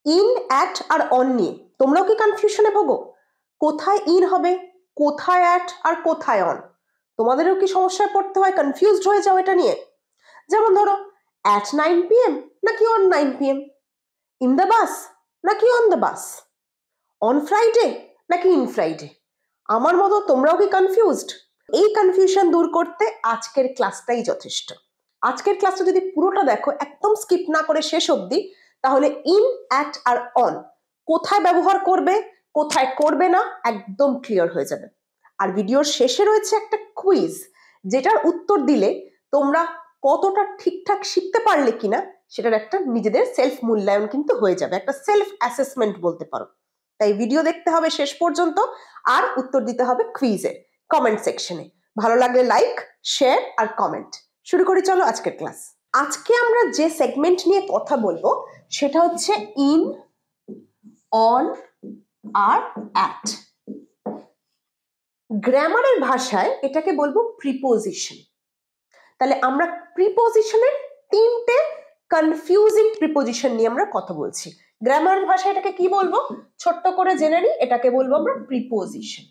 In, at R on নিয়ে তোমরাও কি কনফিউশনে ভোগো? কোথায় ইন হবে, কোথায় অ্যাট আর কোথায় অন? তোমাদেরও কি সমস্যায় পড়তে হয়, কনফিউজড হয়ে যাও এটা নিয়ে? যেমন ধরো at 9 PM নাকি on 9 PM, in the bus নাকি on the bus, on Friday নাকি ইন ফ্রাইডে। আমার মতো তোমরাও কি কনফিউজড? এই কনফিউশন দূর করতে আজকের ক্লাসটাই যথেষ্ট। আজকের ক্লাসটা যদি পুরোটা দেখো, একদম স্কিপ না করে শেষ অবধি, তাহলে ইন, অ্যাট আর অন কোথায় ব্যবহার করবে, কোথায় করবে না, একদম ক্লিয়ার হয়ে যাবে। আর ভিডিওর শেষে রয়েছে একটা কুইজ, যেটার উত্তর দিলে তোমরা কতটা ঠিকঠাক শিখতে পারলে কিনা সেটার একটা নিজেদের সেলফ মূল্যায়ন কিন্তু হয়ে যাবে, একটা সেলফ অ্যাসেসমেন্ট বলতে পারো। তাই ভিডিও দেখতে হবে শেষ পর্যন্ত, আর উত্তর দিতে হবে কুইজে কমেন্ট সেকশনে। ভালো লাগলে লাইক, শেয়ার আর কমেন্ট। শুরু করি চলো আজকের ক্লাস। আজকে আমরা যে সেগমেন্ট নিয়ে কথা বলবো সেটা হচ্ছে ইন, অন আর অ্যাট। গ্রামারের ভাষায় এটাকে বলবো প্রিপোজিশন। তাহলে আমরা প্রিপোজিশনের তিনটে কনফিউজিং প্রিপোজিশন নিয়ে আমরা কথা বলছি। গ্রামারের ভাষায় এটাকে কি বলবো ছোট্ট করে জেনে নিই, এটাকে বলবো আমরা প্রিপোজিশন।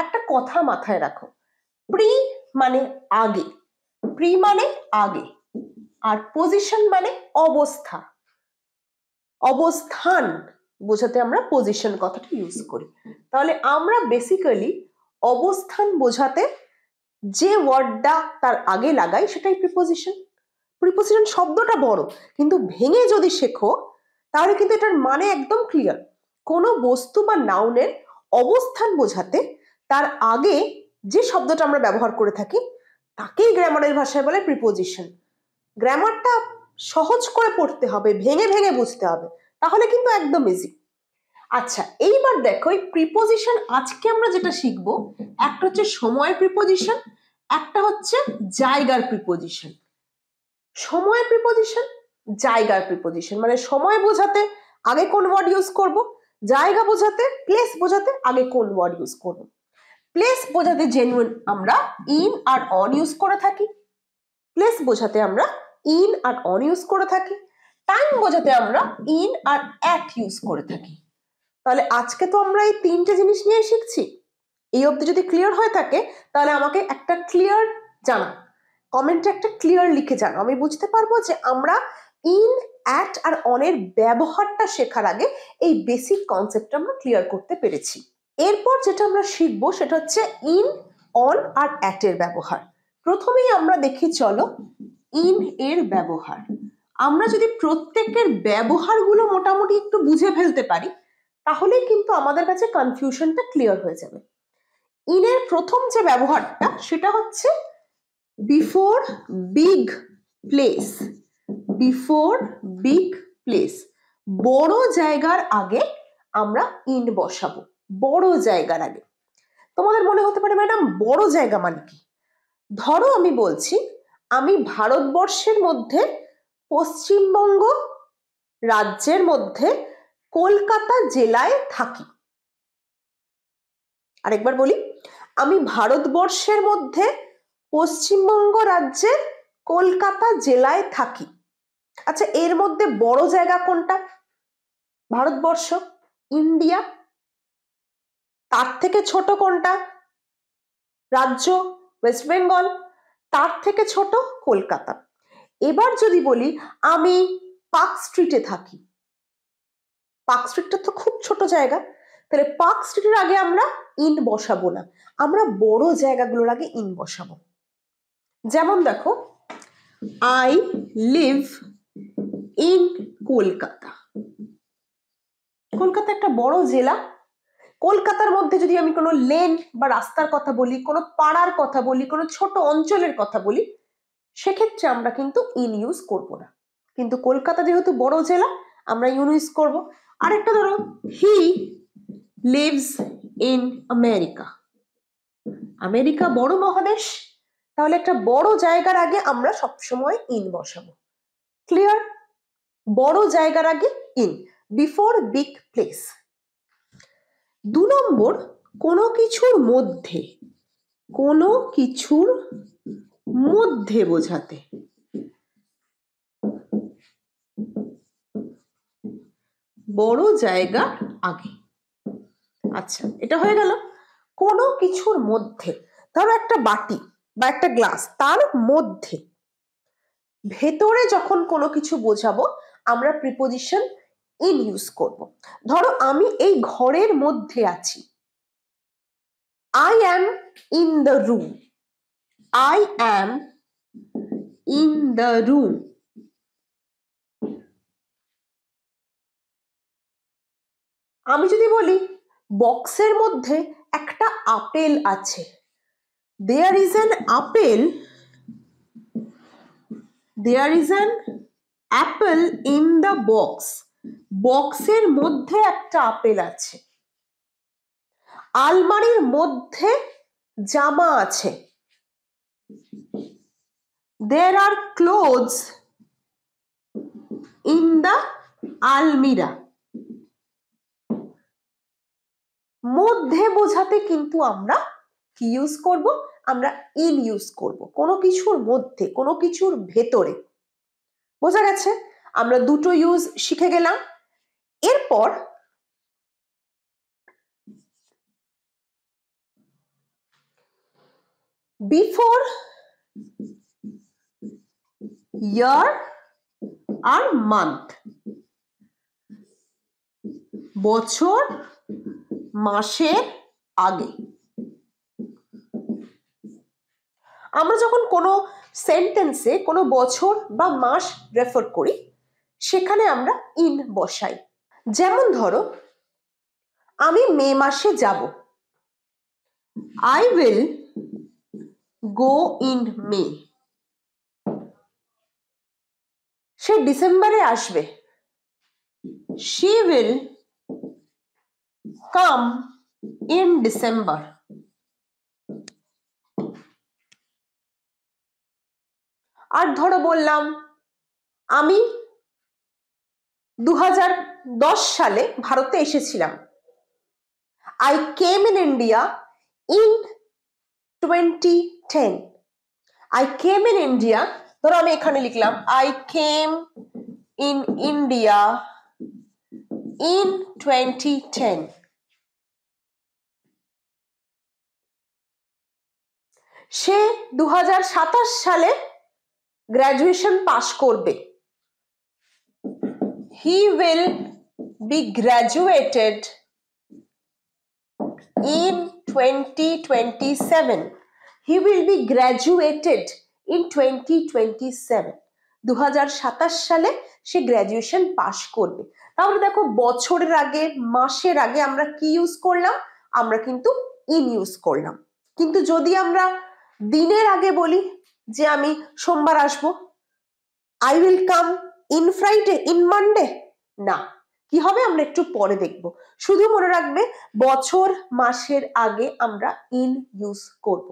একটা কথা মাথায় রাখো, প্রি মানে আগে, প্রি মানে আগে, আর পজিশন মানে অবস্থা, অবস্থান বোঝাতে আমরা পজিশন কথাটা ইউজ করি। তাহলে আমরা বেসিক্যালি অবস্থান বোঝাতে যে ওয়ার্ডটা তার আগে লাগাই সেটাই প্রিপোজিশন। প্রিপোজিশন শব্দটা বড়, কিন্তু ভেঙে যদি শেখো তাহলে কিন্তু এটার মানে একদম ক্লিয়ার। কোনো বস্তু বা নাউনের অবস্থান বোঝাতে তার আগে যে শব্দটা আমরা ব্যবহার করে থাকি তাকেই গ্রামারের ভাষায় বলে প্রিপোজিশন। গ্রামারটা সহজ করে পড়তে হবে, ভেঙে ভেঙে বুঝতে হবে, তাহলে কিন্তু একদম ইজি। আচ্ছা, এইবার দেখো এই প্রিপোজিশন আজকে আমরা যেটা শিখবো, একটা হচ্ছে সময়ের প্রিপোজিশন, একটা হচ্ছে জায়গার প্রিপোজিশন। সময়ের প্রিপোজিশন, জায়গার প্রিপোজিশন মানে সময় বোঝাতে আগে কোন ওয়ার্ড ইউজ করব, জায়গা বোঝাতে প্লেস বোঝাতে আগে কোন ওয়ার্ড ইউজ করব। প্লেস বোঝাতে জেনুইন আমরা ইন আর অন ইউজ করে থাকি, প্লেস বোঝাতে আমরা ইন আর অন ইউজ করে থাকি, টাইম বোঝাতে আমরা ইন আর অ্যাট ইউজ করে থাকি। তাহলে আজকে তো আমরা এই তিনটে জিনিস নিয়ে শিখছি। এই অবধি যদি ক্লিয়ার হয়ে থাকে তাহলে আমাকে একটা ক্লিয়ার জানা, কমেন্টে একটা ক্লিয়ার লিখে জানো, আমি বুঝতে পারবো যে আমরা ইন, অ্যাট আর অনের ব্যবহারটা শেখার আগে এই বেসিক কনসেপ্টটা আমরা ক্লিয়ার করতে পেরেছি। এরপর যেটা আমরা শিখবো সেটা হচ্ছে ইন, অন আর অ্যাট এর ব্যবহার। প্রথমেই আমরা দেখি চলো ইন এর ব্যবহার। আমরা যদি প্রত্যেকের ব্যবহারগুলো মোটামুটি একটু বুঝে ফেলতে পারি তাহলে কিন্তু আমাদের কাছে কনফিউশনটা ক্লিয়ার হয়ে যাবে। ইনের প্রথম যে ব্যবহারটা সেটা হচ্ছে before big place. Before big place, বড় জায়গার আগে আমরা ইন বসাবো, বড় জায়গার আগে। তোমাদের মনে হতে পারে ম্যাডাম বড় জায়গা মানে কি? ধরো আমি বলছি আমি ভারতবর্ষের মধ্যে পশ্চিমবঙ্গ রাজ্যের মধ্যে কলকাতা জেলায় থাকি। আরেকবার বলি, আমি ভারতবর্ষের মধ্যে পশ্চিমবঙ্গ রাজ্যের কলকাতা জেলায় থাকি। আচ্ছা, এর মধ্যে বড় জায়গা কোনটা? ভারতবর্ষ, ইন্ডিয়া। তার থেকে ছোট কোনটা? রাজ্য, ওয়েস্ট বেঙ্গল। তার থেকে ছোট কলকাতা। এবার যদি বলি আমি পার্ক স্ট্রিটে থাকি, পার্ক স্ট্রিটটা তো খুব ছোট জায়গা, তাহলে পার্ক স্ট্রিটের আগে আমরা ইন বসাবো না, আমরা বড় জায়গাগুলোর আগে ইন বসাবো। যেমন দেখো I live in Kolkata. Kolkata একটা বড় জেলা। কলকাতার মধ্যে যদি আমি কোনো লেন বা রাস্তার কথা বলি, কোনো পাড়ার কথা বলি, কোনো ছোট অঞ্চলের কথা বলি, সেক্ষেত্রে আমরা কিন্তু ইন ইউজ করব না। কিন্তু কলকাতা যেহেতু বড় জেলা আমরা ইন ইউজ করব। আরেকটা ধরো he lives in America. America বড় মহাদেশ, তাহলে একটা বড় জায়গার আগে আমরা সবসময় ইন বসাবো। ক্লিয়ার? বড় জায়গার আগে ইন, বিফোর বিগ প্লেস। 2 নম্বর, কোনো কিছুর মধ্যে, কোনো কিছুর মধ্যে বোঝাতে। বড় জায়গার আগে। আচ্ছা, এটা হয়ে গেল কোনো কিছুর মধ্যে। ধরো একটা বাটি বা একটা গ্লাস, তার মধ্যে, ভেতরে যখন কোনো কিছু বোঝাবো আমরা প্রিপোজিশন ইন ইউজ করব। ধরো আমি এই ঘরের মধ্যে আছি, I am in the room. I am in the room. আমি যদি বলি বক্সের মধ্যে একটা আপেল আছে, there is an apple, there is an apple in the box. বক্সের মধ্যে একটা আপেল আছে। আলমারির মধ্যে জামা আছে, there are clothes in the almirah. মধ্যে বোঝাতে কিন্তু আমরা কি ইউজ করব? আমরা ইন ইউজ করব। কোনো কিছুর মধ্যে, কোনো কিছুর ভেতরে। বোঝা গেছে? আমরা দুটো ইউজ শিখে গেলাম। এরপর বিফোর, ইয়ার আর মান্থ, বছর মাসের আগে। আমরা যখন কোনো সেন্টেন্সে কোনো বছর বা মাস রেফার করি সেখানে আমরা ইন বসাই। যেমন ধরো আমি মে মাসে যাব, I will go in May. সে ডিসেম্বরে আসবে, she will come in December. আর ধরো বললাম আমি 2010 সালে ভারতে এসেছিলাম, I came in India in 2010. I came in India, ধরো আমি এখানে লিখলাম I came in India in 2010. সে 2027 সালে গ্র্যাজুয়েশন পাস করবে, he will be graduated in 2027. He will be graduated in 2027. 2027 সালে সে গ্র্যাজুয়েশন পাস করবে। তাহলে দেখো বছরের আগে, মাসের আগে আমরা কি ইউজ করলাম? আমরা কিন্তু ইন ইউজ করলাম। কিন্তু যদি আমরা দিনের আগে বলি যে আমি সোমবার আসবো, I will come in Friday, in Monday, না, কি হবে আমরা একটু পরে দেখব। শুধু মনে রাখবে বছর মাসের আগে আমরা ইন ইউজ করব।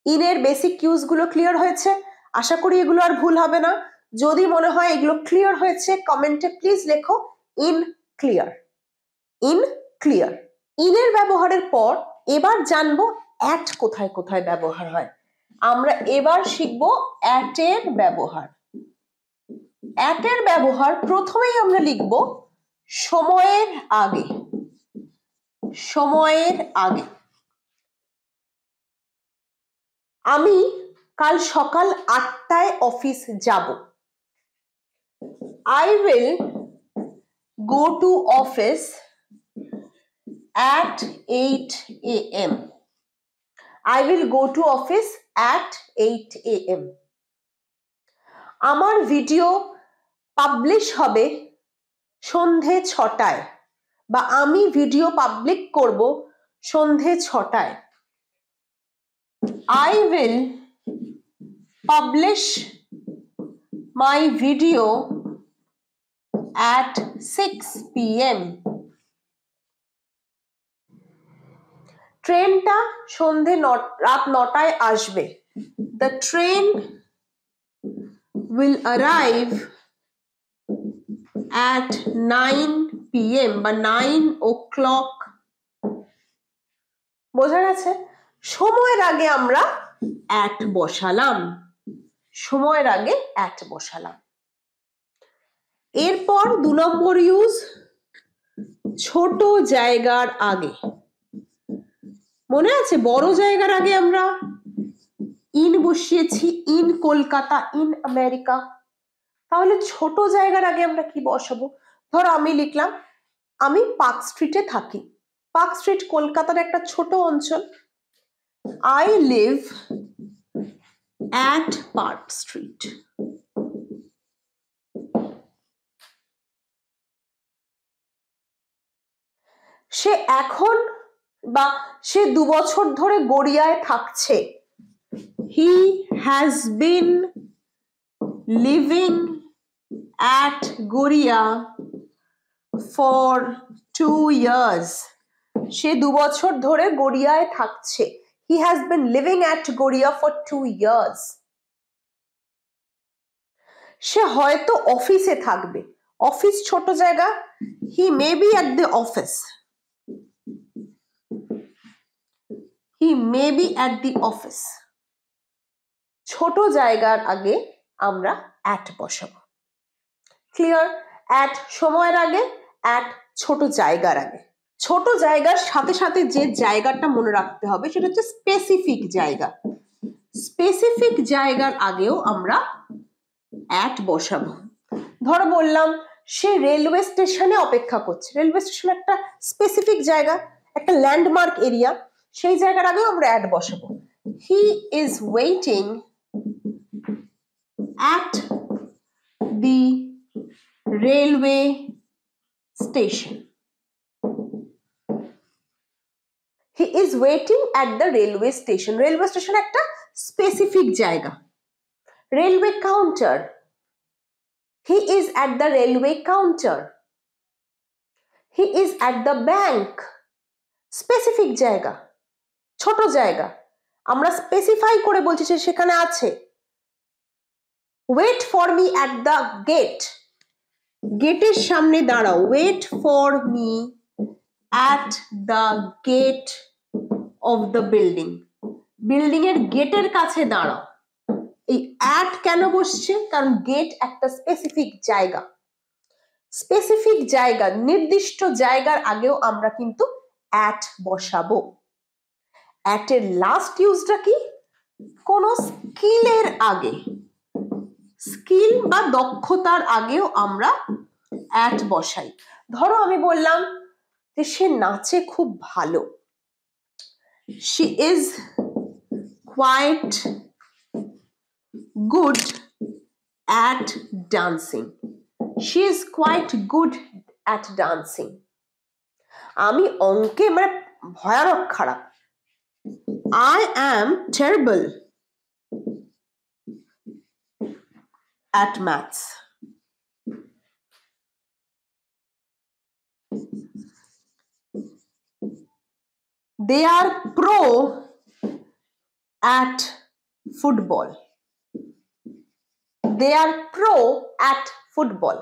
ইনের বেসিক ইউজ গুলো ক্লিয়ার হয়েছে? আশা করি এগুলো আর ভুল হবে না। যদি মনে হয় এগুলো ক্লিয়ার হয়েছে কমেন্টে প্লিজ লেখো ইন ক্লিয়ার, ইন ক্লিয়ার। ইনের ব্যবহারের পর এবার জানবো অ্যাট কোথায় কোথায় ব্যবহার হয়। আমরা এবার শিখবো অ্যাট এর ব্যবহার। অ্যাট এর ব্যবহার প্রথমেই আমরা লিখব সময়ের আগে, সময়ের আগে। আমি কাল সকাল 8টায় অফিস যাব, I will go to office at 8 a.m. I will go to office at 8 a.m. আমার ভিডিও পাবলিশ হবে সন্ধে 6টায়, বা আমি ভিডিও পাবলিক করব সন্ধে 6টায়, I will publish my video at 6 p.m. ট্রেনটা সন্ধে রাত 9টায় আসবে, The train will arrive at 9 p.m. বা 9 o'clock. বোঝা গেছে? সময়ের আগে আমরা@, বসালাম, সময়ের আগে @ বসালাম। এরপর 2 নম্বর ইউজ, ছোট জায়গার আগে। মনে আছে বড় জায়গার আগে আমরা ইন বসিয়েছি, ইন কলকাতা, ইন আমেরিকা। তাহলে ছোট জায়গার আগে আমরা কি বসাবো? ধরো আমি লিখলাম আমি পার্ক স্ট্রিটে থাকি। পার্ক স্ট্রিট কলকাতার একটা ছোট অঞ্চল। I live at Park Street. সে এখন বা সে 2 বছর ধরে গড়িয়ায় থাকছে। He has been living at Garia for 2 years. সে 2 বছর ধরে গড়িয়ায় থাকছে। He has been living at Garia for 2 years. সে হয়তো অফিসে থাকবে। অফিস ছোট জায়গা। He may be at the office. He may be at the office. ছোট জায়গার আগে আমরা at বসাবো। ক্লিয়ার? at সময়ের আগে, at ছোট জায়গার আগে। ছোট জায়গার সাথে সাথে যে জায়গাটা মনে রাখতে হবে সেটা হচ্ছে স্পেসিফিক জায়গা। স্পেসিফিক জায়গার আগেও আমরা at বসাবো। ধরো বললাম সে রেলওয়ে স্টেশনে অপেক্ষা করছে। রেলওয়ে স্টেশন একটা স্পেসিফিক জায়গা, একটা ল্যান্ডমার্ক এরিয়া, সেই জায়গার আগেও আমরা at বসাবো। He is waiting at the railway station. He is waiting at the railway station. Railway station একটা স্পেসিফিক জায়গা। Railway counter, he is at the railway counter. He is at the bank. Specific জায়গা, ছোট জায়গা, আমরা specify করে বলছি সে সেখানে আছে। wait for me at the gate. গেটের সামনে দাঁড়াও। wait for me at the gate of the building. Building এর গেটের কাছে দাঁড়াও। এই at কেন বসছে? কারণ গেট একটা স্পেসিফিক জায়গা। স্পেসিফিক জায়গা, নির্দিষ্ট জায়গার আগেও আমরা কিন্তু at বসাবো। at এর লাস্ট ইউজটা কি? কোন স্কিলের আগে, স্কিল বা দক্ষতার আগেও আমরা at বসাই। ধরো আমি বললাম যে সে নাচে খুব ভালো। She is quite good at dancing. She is quite good at dancing. আমি অঙ্কে মানে ভয়ানক খারাপ। I am terrible at maths. They are pro at football. They are pro at football.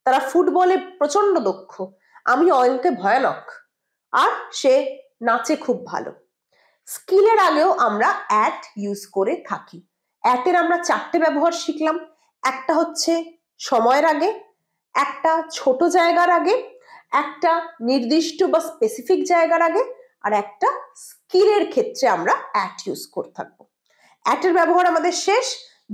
তারা ফুটবলে প্রচন্ড দক্ষ। আমি অঙ্কে ভয়ানক, আর সে নাচে খুব ভালো। স্কিলের আগেও আমরা at ইউজ করে থাকি। at এর আমরা 4টে ব্যবহার শিখলাম। একটা হচ্ছে সময়ের আগে, একটা ছোট জায়গার আগে, একটা নির্দিষ্ট বা স্পেসিফিক জায়গার আগে, আর একটা স্কিলের ক্ষেত্রে আমরা at ইউজ করে থাকবো। at এর ব্যবহার আমাদের শেষ।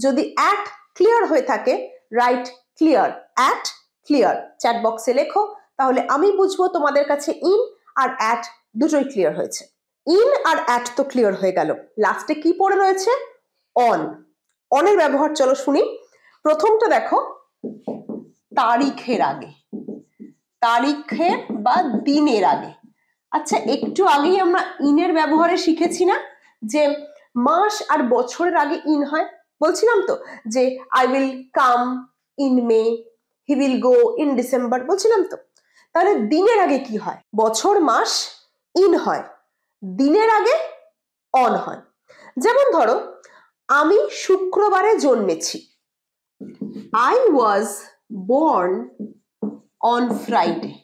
যদি at ক্লিয়ার হয়ে থাকে, right clear, at clear chat বক্সে লেখো, তাহলে আমি বুঝবো তোমাদের কাছে ইন আর at দুটোই ক্লিয়ার হয়েছে। ইন আর at তো ক্লিয়ার হয়ে গেল, লাস্টে কি পড়ে রয়েছে? অন। অনের ব্যবহার চলো শুনি। প্রথমটা দেখো, তারিখের আগে, তারিখের বা দিনের আগে। আচ্ছা, একটু আগেই আমরা ইনের ব্যবহারে শিখেছি না যে মাস আর বছরের আগে ইন হয়? বলছিলাম তো যে I will come in May, he will go in December, বলছিলাম তো। তাহলে দিনের আগে কি হয়? বছর মাস ইন হয়, দিনের আগে অন হয়। যেমন ধরো আমি শুক্রবারে জন্মেছি। I was born on Friday.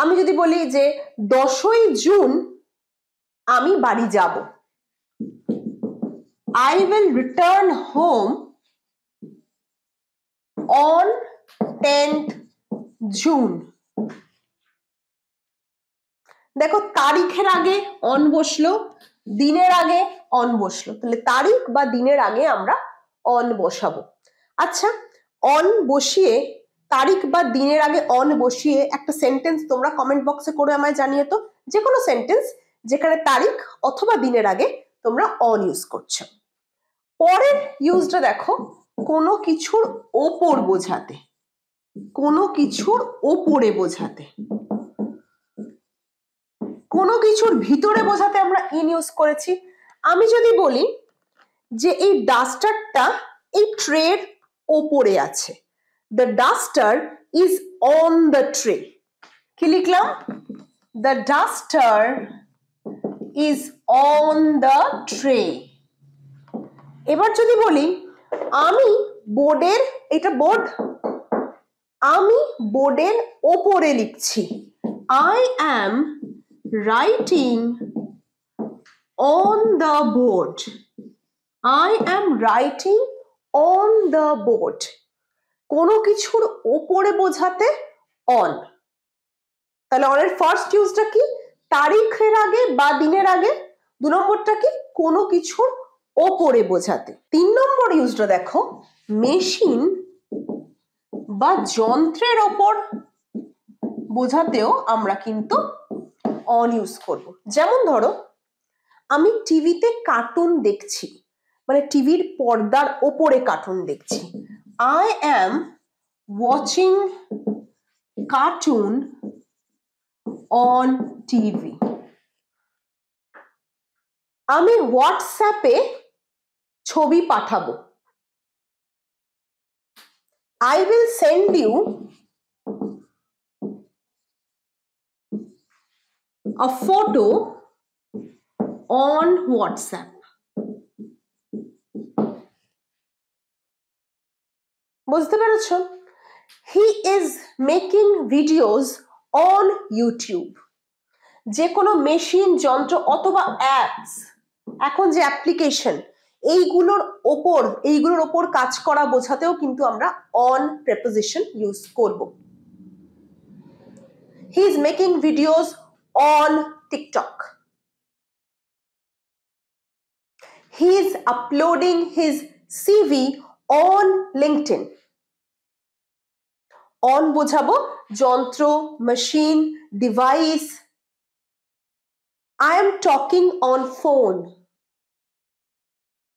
আমি যদি বলি যে 10ই জুন আমি বাড়ি যাব, I will return home on 10th June. দেখো তারিখের আগে অন বসলো, দিনের আগে অন বসলো, তাহলে তারিখ বা দিনের আগে আমরা অন বসাবো। আচ্ছা, অন বসিয়ে তারিখ বা দিনের আগে অন বসিয়ে একটা সেন্টেন্স তোমরা কমেন্ট বক্সে করে আমায় জানিয়ে তো, যে কোনো সেন্টেন্স যেখানে তারিখ অথবা দিনের আগে তোমরা অন ইউজ করছো। পরের ইউজটা দেখো, কোনো কিছুর ওপর বোঝাতে, কোনো কিছুর ওপরে বোঝাতে, কোনো কিছুর ভিতরে বোঝাতে আমরা ইন ইউজ করেছি। আমি যদি বলি যে এই ডাস্টারটা এই ট্রের ওপরে আছে, the duster is on the tray, কি লিখলাম? The duster is on the tray. এবার যদি বলি আমি বোর্ডের, এটা বোর্ড, আমি বোর্ডের ওপরে লিখছি, I am writing on the board, I am writing on the board। কোনো কিছুর ওপরে বোঝাতে অন। তাহলে অনের ফার্স্ট ইউজটা কি? তারিখের আগে বা দিনের আগে। 2 নম্বরটা কি? কোনো কিছুর ওপরে বোঝাতে। 3 নম্বর ইউজটা দেখো, মেশিন বা যন্ত্রের ওপর বোঝাতেও আমরা কিন্তু অন ইউজ করব। যেমন ধরো আমি টিভিতে কার্টুন দেখছি, মানে টিভির পর্দার ওপরে কার্টুন দেখছি, I am watching cartoon on TV। আমি হোয়াটসঅ্যাপে ছবি পাঠাবো, I will send you a photo on WhatsApp। বুঝতে পেরেছো? He is making videos on YouTube। যে কোনো মেশিন, যন্ত্র অথবা অ্যাপস, এখন যে অ্যাপ্লিকেশন, এইগুলোর ওপর কাজ করা বোঝাতেও কিন্তু আমরা অন প্রেপোজিশন ইউজ করব। He is making videos on TikTok। He is uploading his CV on LinkedIn। On বোঝাবো যন্ত্র, machine, device. I am talking on phone।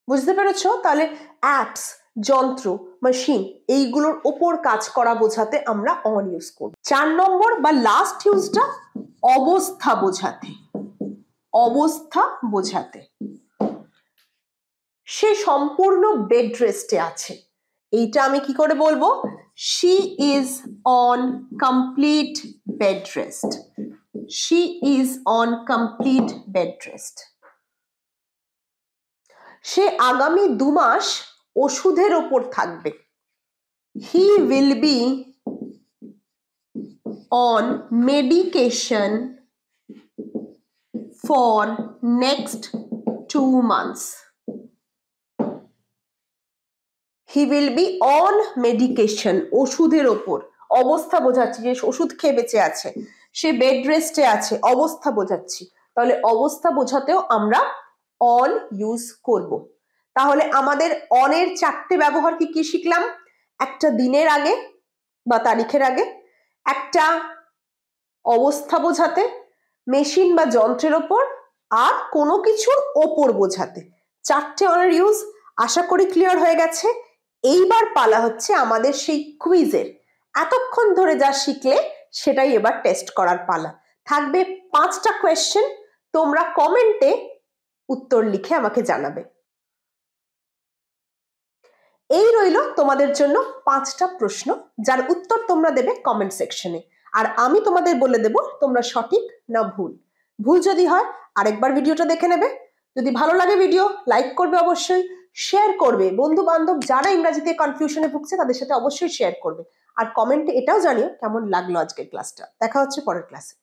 বুঝতে পেরেছো? তাহলে অ্যাপস, যন্ত্র, মেশিন এইগুলোর ওপর কাজ করা বোঝাতে আমরা অন ইউজ করব। 4 নম্বর বা লাস্ট ইউজটা অবস্থা বোঝাতে, অবস্থা বোঝাতে। সে সম্পূর্ণ বেড রেস্টে আছে, এইটা আমি কি করে বলবো? She is on complete bed rest। She is on complete bed rest। সে আগামী 2 মাস ওষুধের ওপর থাকবে, He will be on medication for next 2 months। He will be on medication, ওষুধের ওপর। অবস্থা বোঝাচ্ছি, যে ওষুধ খেয়ে বেঁচে আছে, সে বেড রেস্টে আছে, অবস্থা বোঝাচ্ছি। তাহলে অবস্থা বোঝাতেও আমরা অন ইউজ করব। তাহলে আমাদের অনের 4টে ব্যবহার কি কি শিখলাম? একটা দিনের আগে বা তারিখের আগে, একটা অবস্থা বোঝাতে, মেশিন বা যন্ত্রের ওপর, আর কোনো কিছুর ওপর বোঝাতে। 4টে অনের ইউজ আশা করি ক্লিয়ার হয়ে গেছে। এইবার পালা হচ্ছে আমাদের সেই কুইজের। এতক্ষণ ধরে যা শিখলে সেটাই এবার টেস্ট করার পালা। থাকবে 5টা কোয়েশ্চেন, তোমরা কমেন্টে উত্তর লিখে আমাকে জানাবে। এই রইল তোমাদের জন্য 5টা প্রশ্ন, যার উত্তর তোমরা দেবে কমেন্ট সেকশনে, আর আমি তোমাদের বলে দেব তোমরা সঠিক না ভুল। ভুল যদি হয় আরেকবার ভিডিওটা দেখে নেবে। যদি ভালো লাগে ভিডিও লাইক করবে, অবশ্যই শেয়ার করবে, বন্ধু বান্ধব যারা ইংরেজিতে কনফিউশনে ভুগছে তাদের সাথে অবশ্যই শেয়ার করবে, আর কমেন্টে এটাও জানিও কেমন লাগলো আজকের ক্লাসটা। দেখা হচ্ছে পরের ক্লাসে।